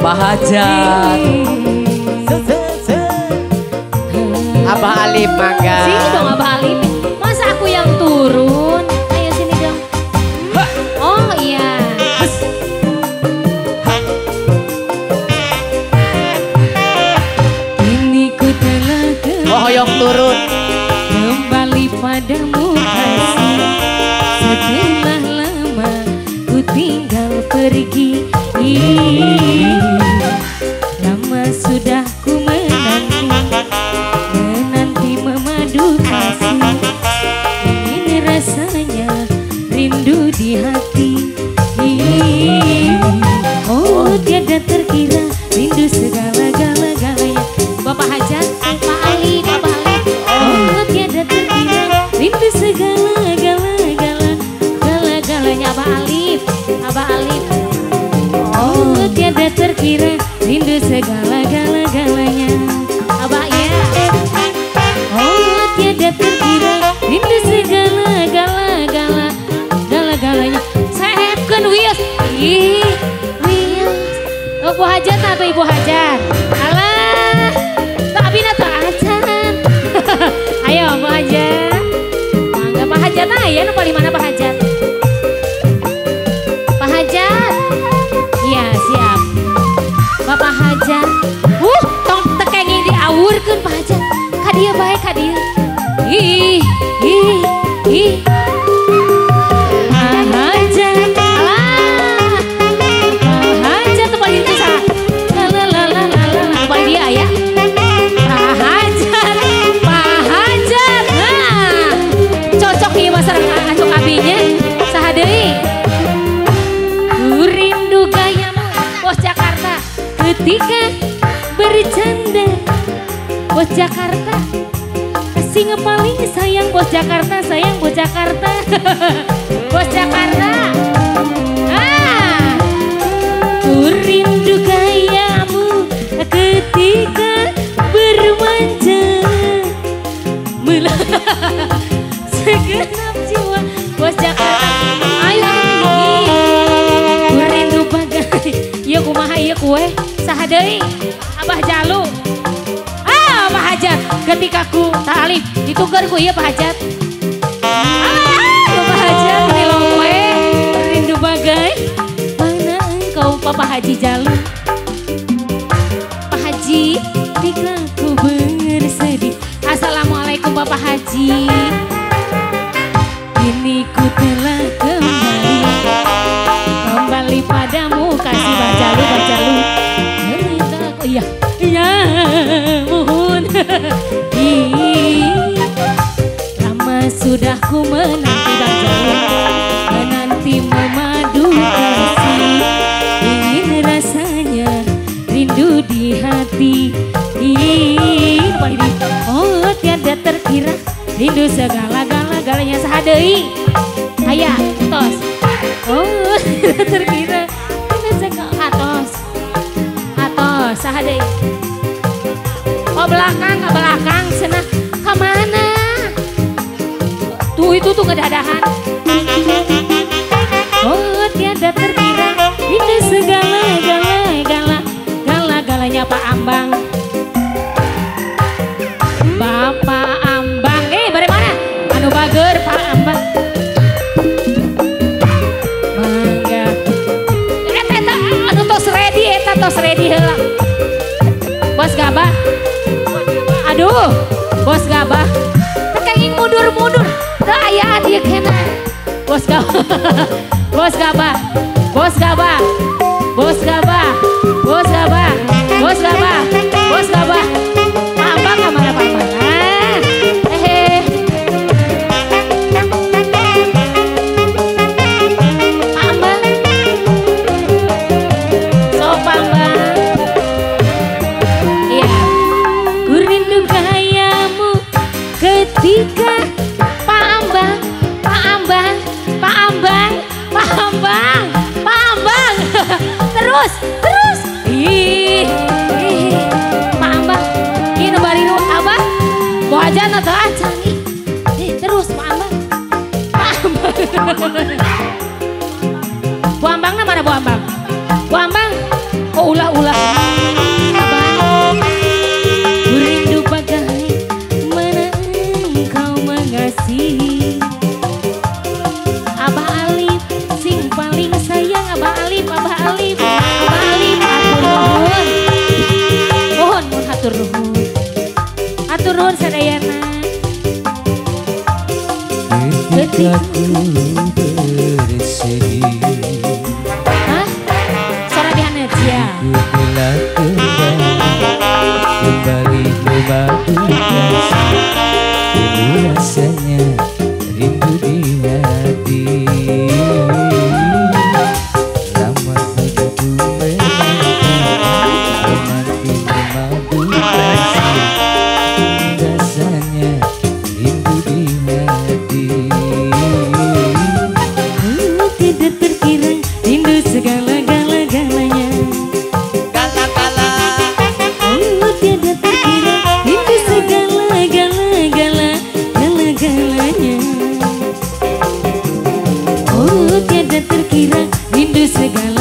Pak Hajat. Abah Alif mangga. Sini dong Abah Alif. Masa aku yang turun? Ayo sini dong. Oh iya. Ini ku telah Oh hoyong turun. kembali padamu kasih. Setelah lama ku tinggal pergi. Lama sudah ku menanti memadu kasih. Ingin rasanya rindu di hati. Oh tiada terkira rindu segala-galanya. Bapak Hajat, Pak Ali, Bapak Ali. Oh tiada terkira rindu segala-galanya. Abah Alif, Abah Alif. Oh tiada terkira rindu segala-galanya. Abah ya. Oh tiada terkira rindu segala-galanya. Saya hepkeun wios. Ih, wios. Oh Bu Hajat atau Ibu Hajat? Alah, tak abina tak acan. Ayo Bu Hajat. Mangga Pak Hajat aya nu paling mana Pak Hajat? Pak Hajat. Iya siap. Bapak Hajat. Tong tekengnya diawurkeun Pak Hajat. Kadia baik kadia. Ih. Pak Hajat. Alah. Pak Hajat tuh paling desa. Paling dia ya. Pak Hajat. Pak Hajat. Nah. Cocok nih masyarakat acok abinya. Saha deui? Rindu gayamu Bos Jakarta ketika bercanda. Bos Jakarta kasih ngepaling sayang Bos Jakarta, sayang Bos Jakarta. Bos Jakarta. Ku rindu gayamu ketika bermanja. Segenap jiwa Bos Jakarta. Ayo ku rindu bagai. Iya kumaha iya kue. Saha deui? Abah Jalu. Pak Hajat ketika ku tak alif ditukar ku iya Pak Hajat. Pak Hajat nilong kue rindu bagai. Mana engkau Papa Haji Jalu? Pak Haji ketika ku bersedih. Assalamualaikum Bapak Haji. Kini ku telah kembali padamu kasih Bajalu. Cerita aku iya mohon. Lama sudah ku menanti Bajalu, menanti memadu kasih. Ingin rasanya rindu di hati. Oh tiada terkira rindu segala-galanya. Saha deui? Aya tos. Oh tiada terkira rindu segala atos. Saha deui? Oh belakang ke belakang sana. Kemana? Tuh itu tuh kedadahan. Oh tiada terkira rindu segala-galanya Pak Ambang. Bapak Ambang. Bagaimana? Anu bager Pak Ambang. Mangga. Anu tos ready heula. Bos Gabah. Aduh, Bos Gabah. Tekenging mundur. Teu aya dieu kena. Bos Gabah. Bos Gabah. Bos Gabah. Bos Gabah. Bos Gabah. Bos Gabah. Bos Gabah. Pak Ambang kemana Pak Ambang? Pak Ambang. So Pak Ambang. Iya. Ku rindu gayamu ketika Pak Ambang. Terus. Ih. Pak Ambang. Ini bariru Abah. Mau aja atau acan nih. Terus Pak Ambang. Pak Ambang. Ambang mana Bu Ambang? Bu Ambang, oh ulah-ulah. Abang, rindu bagaimana engkau mengasihi. Abah Alif, sing paling sayang Abah Alif, Abah Alif, Abah Alif, atur nuhun. Mohon atur nuhun. Atur nuhun sadayana. Ketika ku bersedih, Hah? Suara dihaneja. ku telah kembali berbagi kasih. Ini rasanya rindu di hati. Lama begitu menanti memadu kasih. Rasanya rindu di hati. Tidak terkira rindu segala-galanya. Oh, tidak terkira rindu segala-galanya. Oh, tidak terkira rindu segala